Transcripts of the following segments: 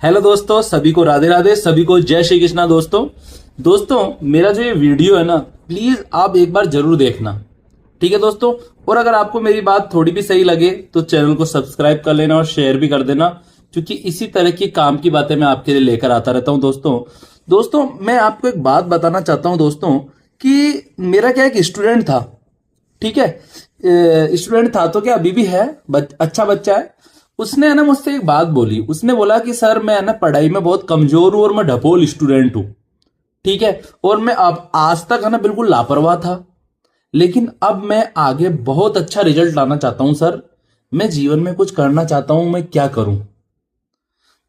Hello दोस्तों, सभी को राधे राधे, सभी को जय श्री कृष्णा। दोस्तों मेरा जो ये वीडियो है ना, प्लीज आप एक बार जरूर देखना, ठीक है दोस्तों। और अगर आपको मेरी बात थोड़ी भी सही लगे तो चैनल को सब्सक्राइब कर लेना और शेयर भी कर देना, क्योंकि इसी तरह की काम की बातें मैं आपके लिए लेकर आता रहता हूं। दोस्तों मैं आपको एक बात बताना चाहता हूं दोस्तों, कि मेरा क्या एक स्टूडेंट था, ठीक है। स्टूडेंट था तो क्या अभी भी है, अच्छा बच्चा है। उसने है ना मुझसे एक बात बोली। उसने बोला कि सर मैं है ना पढ़ाई में बहुत कमजोर हूं और मैं ढपोल स्टूडेंट हूं, ठीक है। और मैं अब आज तक है ना बिल्कुल लापरवाह था, लेकिन अब मैं आगे बहुत अच्छा रिजल्ट लाना चाहता हूं सर। मैं जीवन में कुछ करना चाहता हूं, मैं क्या करूं?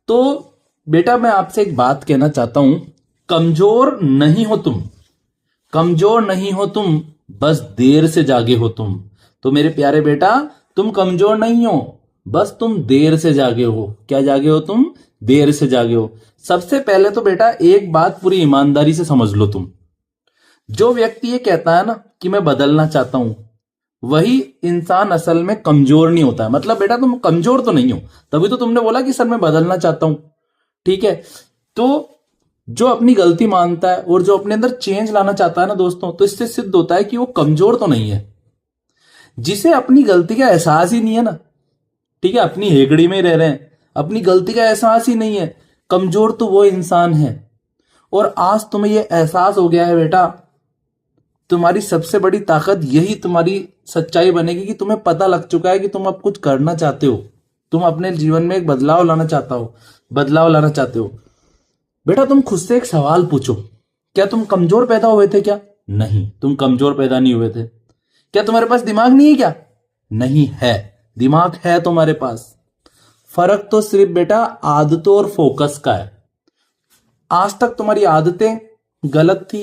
तो बेटा मैं आपसे एक बात कहना चाहता हूं, कमजोर नहीं हो तुम, कमजोर नहीं हो तुम, बस देर से जागे हो तुम। तो मेरे प्यारे बेटा, तुम कमजोर नहीं हो, बस तुम देर से जागे हो। क्या जागे हो तुम? देर से जागे हो। सबसे पहले तो बेटा एक बात पूरी ईमानदारी से समझ लो तुम। जो व्यक्ति ये कहता है ना कि मैं बदलना चाहता हूं, वही इंसान असल में कमजोर नहीं होता है। मतलब बेटा तुम कमजोर तो नहीं हो, तभी तो तुमने बोला कि सर मैं बदलना चाहता हूं, ठीक है। तो जो अपनी गलती मानता है और जो अपने अंदर चेंज लाना चाहता है ना दोस्तों, तो इससे सिद्ध होता है कि वो कमजोर तो नहीं है। जिसे अपनी गलती का एहसास ही नहीं है ना, ठीक है, अपनी हेगड़ी में ही रह रहे हैं, अपनी गलती का एहसास ही नहीं है, कमजोर तो वो इंसान है। और आज तुम्हें ये एहसास हो गया है बेटा, तुम्हारी सबसे बड़ी ताकत यही तुम्हारी सच्चाई बनेगी कि तुम्हें पता लग चुका है कि तुम अब कुछ करना चाहते हो, तुम अपने जीवन में एक बदलाव लाना चाहता हो, बदलाव लाना चाहते हो। बेटा तुम खुद से एक सवाल पूछो, क्या तुम कमजोर पैदा हुए थे क्या? नहीं, तुम कमजोर पैदा नहीं हुए थे। क्या तुम्हारे पास दिमाग नहीं है क्या? नहीं है, दिमाग है तुम्हारे पास। फर्क तो सिर्फ बेटा आदतों और फोकस का है। आज तक तुम्हारी आदतें गलत थी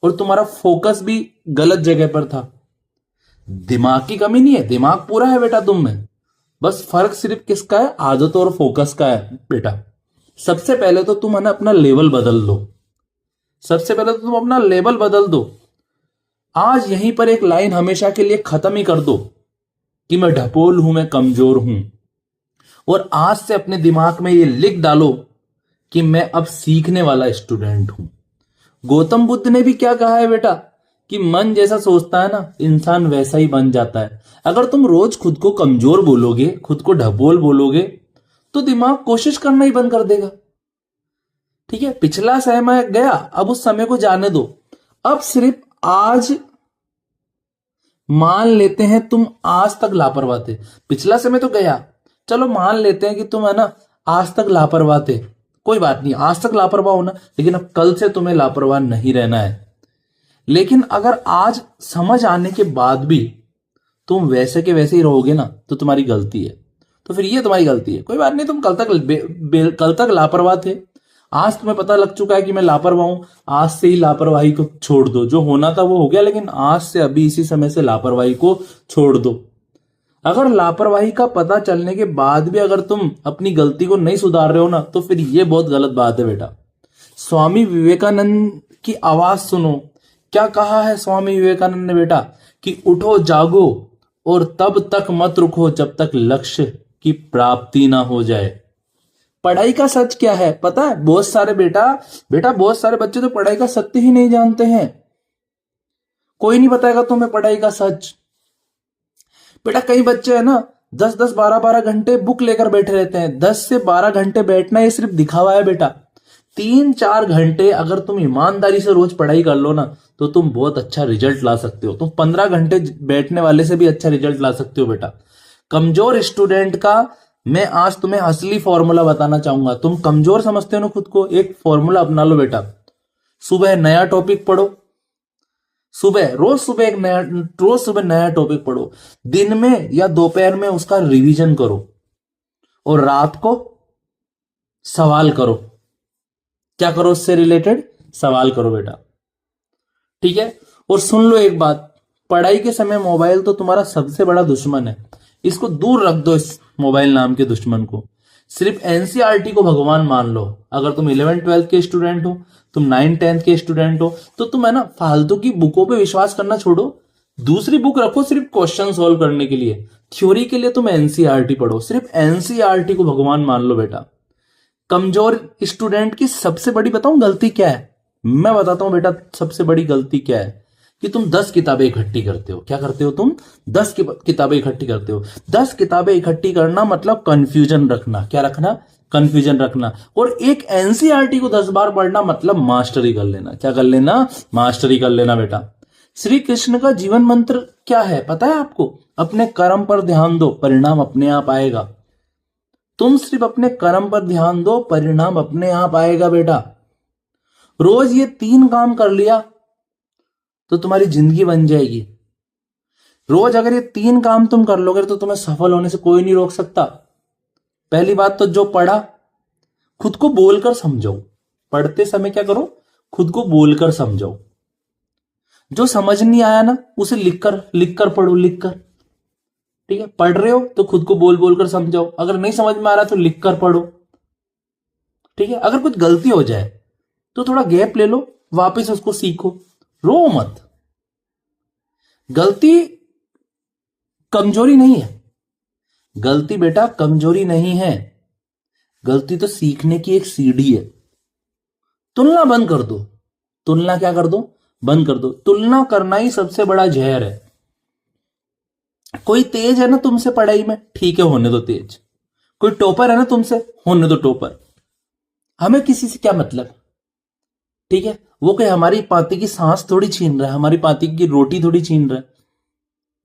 और तुम्हारा फोकस भी गलत जगह पर था। दिमाग की कमी नहीं है, दिमाग पूरा है बेटा तुम में। बस फर्क सिर्फ किसका है? आदतों और फोकस का है बेटा। सबसे पहले तो तुम है ना अपना लेवल बदल दो। सबसे पहले तो तुम अपना लेवल बदल दो। आज यहीं पर एक लाइन हमेशा के लिए खत्म ही कर दो कि मैं ढपोल हूं, मैं कमजोर हूं। और आज से अपने दिमाग में ये लिख डालो कि मैं अब सीखने वाला स्टूडेंट हूं। गौतम बुद्ध ने भी क्या कहा है बेटा, कि मन जैसा सोचता है ना, इंसान वैसा ही बन जाता है। अगर तुम रोज खुद को कमजोर बोलोगे, खुद को ढपोल बोलोगे, तो दिमाग कोशिश करना ही बंद कर देगा, ठीक है। पिछला समय गया, अब उस समय को जाने दो। अब सिर्फ आज मान लेते हैं तुम आज तक लापरवाह थे। पिछला समय तो गया, चलो मान लेते हैं कि तुम है ना आज तक लापरवाह थे, कोई बात नहीं, आज तक लापरवाह होना, लेकिन अब कल से तुम्हें लापरवाह नहीं रहना है। लेकिन अगर आज समझ आने के बाद भी तुम वैसे के वैसे ही रहोगे ना, तो तुम्हारी गलती है। तो फिर ये तुम्हारी गलती है, कोई बात नहीं। तुम कल तक लापरवाह थे, आज तुम्हें पता लग चुका है कि मैं लापरवाह हूं। आज से ही लापरवाही को छोड़ दो। जो होना था वो हो गया, लेकिन आज से अभी इसी समय से लापरवाही को छोड़ दो। अगर लापरवाही का पता चलने के बाद भी अगर तुम अपनी गलती को नहीं सुधार रहे हो ना, तो फिर ये बहुत गलत बात है बेटा। स्वामी विवेकानंद की आवाज सुनो। क्या कहा है स्वामी विवेकानंद ने बेटा, कि उठो जागो और तब तक मत रुको जब तक लक्ष्य की प्राप्ति ना हो जाए। पढ़ाई का सच क्या है पता है? बहुत सारे बहुत सारे बच्चे तो पढ़ाई का सत्य ही नहीं जानते हैं। कोई नहीं बताएगा तुम्हें पढ़ाई का सच। बेटा कई बच्चे है ना 10-10, 12-12 घंटे बुक लेकर बैठे रहते हैं। 10 से 12 घंटे बैठना ये सिर्फ दिखावा है बेटा। 3-4 घंटे अगर तुम ईमानदारी से रोज पढ़ाई कर लो ना, तो तुम बहुत अच्छा रिजल्ट ला सकते हो। तुम 15 घंटे बैठने वाले से भी अच्छा रिजल्ट ला सकते हो बेटा। कमजोर स्टूडेंट का मैं आज तुम्हें असली फॉर्मूला बताना चाहूंगा। तुम कमजोर समझते हो ना खुद को, एक फॉर्मूला अपना लो बेटा। सुबह नया टॉपिक पढ़ो, रोज सुबह नया टॉपिक पढ़ो। दिन में या दोपहर में उसका रिवीजन करो और रात को सवाल करो। क्या करो? उससे रिलेटेड सवाल करो बेटा, ठीक है। और सुन लो एक बात, पढ़ाई के समय मोबाइल तो तुम्हारा सबसे बड़ा दुश्मन है। इसको दूर रख दो, इस मोबाइल नाम के दुश्मन को। सिर्फ एनसीईआरटी को भगवान मान लो। अगर तुम 11th-12th के स्टूडेंट हो, तुम 9th-10th के स्टूडेंट हो, तो तुम है ना फालतू की बुकों पे विश्वास करना छोड़ो। दूसरी बुक रखो सिर्फ क्वेश्चन सॉल्व करने के लिए। थ्योरी के लिए तुम एनसीईआरटी पढ़ो। सिर्फ एनसीईआरटी को भगवान मान लो बेटा। कमजोर स्टूडेंट की सबसे बड़ी बताऊं गलती क्या है? मैं बताता हूं बेटा, सबसे बड़ी गलती क्या है कि तुम 10 किताबें इकट्ठी करते हो। क्या करते हो तुम? 10 किताबें इकट्ठी करते हो। 10 किताबें इकट्ठी करना मतलब कंफ्यूजन रखना। क्या रखना? कंफ्यूजन रखना। और एक एनसीईआरटी को 10 बार पढ़ना मतलब मास्टरी कर लेना। क्या कर लेना? मास्टरी कर लेना बेटा। श्री कृष्ण का जीवन मंत्र क्या है पता है आपको? अपने कर्म पर ध्यान दो, परिणाम अपने आप आएगा। तुम सिर्फ अपने कर्म पर ध्यान दो, परिणाम अपने आप आएगा बेटा। रोज ये 3 काम कर लिया तो तुम्हारी जिंदगी बन जाएगी। रोज अगर ये 3 काम तुम कर लोगे तो तुम्हें सफल होने से कोई नहीं रोक सकता। पहली बात तो जो पढ़ा खुद को बोलकर समझाओ। पढ़ते समय क्या करो? खुद को बोलकर समझाओ। जो समझ नहीं आया ना उसे लिखकर पढ़ो, लिखकर। ठीक है, पढ़ रहे हो तो खुद को बोल बोलकर समझाओ। अगर नहीं समझ में आ रहा तो लिखकर पढ़ो। ठीक है, अगर कुछ गलती हो जाए तो थोड़ा गैप ले लो, वापस उसको सीखो, रो मत। गलती कमजोरी नहीं है। गलती बेटा कमजोरी नहीं है। गलती तो सीखने की एक सीढ़ी है। तुलना बंद कर दो। तुलना क्या कर दो? बंद कर दो। तुलना करना ही सबसे बड़ा जहर है। कोई तेज है ना तुमसे पढ़ाई में, ठीक है होने दो तेज। कोई टॉपर है ना तुमसे, होने दो टॉपर। हमें किसी से क्या मतलब? ठीक है, वो कोई हमारी पाती की सांस थोड़ी छीन रहा है, हमारी पाती की रोटी थोड़ी छीन रहा है।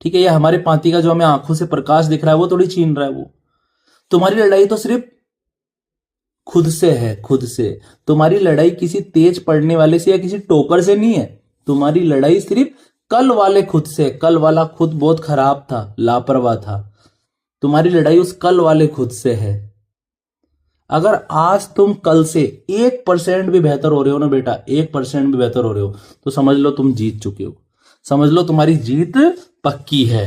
ठीक है, या हमारे पाती का जो हमें आंखों से प्रकाश दिख रहा है वो थोड़ी छीन रहा है। वो तुम्हारी लड़ाई तो सिर्फ खुद से है, खुद से। तुम्हारी लड़ाई किसी तेज पढ़ने वाले से या किसी टॉपर से नहीं है। तुम्हारी लड़ाई सिर्फ कल वाले खुद से। कल वाला खुद बहुत खराब था, लापरवाह था। तुम्हारी लड़ाई उस कल वाले खुद से है। अगर आज तुम कल से 1% भी बेहतर हो रहे हो ना बेटा, 1% भी बेहतर हो रहे हो तो समझ लो तुम जीत चुके हो। समझ लो तुम्हारी जीत पक्की है।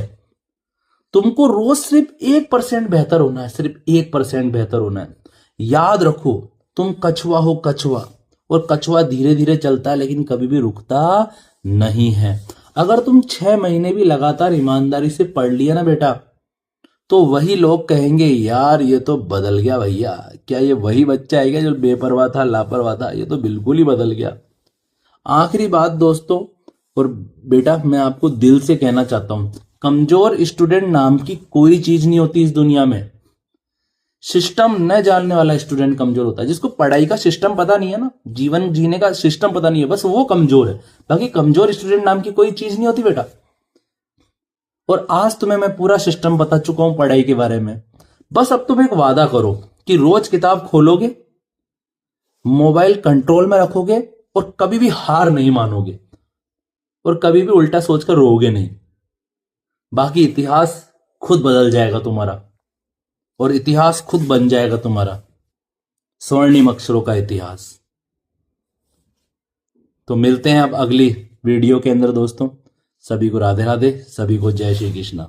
तुमको रोज सिर्फ 1% बेहतर होना है, सिर्फ 1% बेहतर होना है। याद रखो, तुम कछुआ हो, कछुआ। और कछुआ धीरे धीरे चलता है लेकिन कभी भी रुकता नहीं है। अगर तुम 6 महीने भी लगातार ईमानदारी से पढ़ लिया ना बेटा, तो वही लोग कहेंगे यार ये तो बदल गया भैया। क्या ये वही बच्चा है क्या जो बेपरवाह था, लापरवाह था? ये तो बिल्कुल ही बदल गया। आखिरी बात दोस्तों और बेटा, मैं आपको दिल से कहना चाहता हूं, कमजोर स्टूडेंट नाम की कोई चीज नहीं होती इस दुनिया में। सिस्टम न जानने वाला स्टूडेंट कमजोर होता है। जिसको पढ़ाई का सिस्टम पता नहीं है ना, जीवन जीने का सिस्टम पता नहीं है, बस वो कमजोर है। बाकी कमजोर स्टूडेंट नाम की कोई चीज नहीं होती बेटा। और आज तुम्हें मैं पूरा सिस्टम बता चुका हूं पढ़ाई के बारे में। बस अब तुम एक वादा करो कि रोज किताब खोलोगे, मोबाइल कंट्रोल में रखोगे और कभी भी हार नहीं मानोगे और कभी भी उल्टा सोचकर रोओगे नहीं। बाकी इतिहास खुद बदल जाएगा तुम्हारा और इतिहास खुद बन जाएगा तुम्हारा, स्वर्णिम अक्षरों का इतिहास। तो मिलते हैं अब अगली वीडियो के अंदर दोस्तों। सभी को राधे राधे, सभी को जय श्री कृष्णा।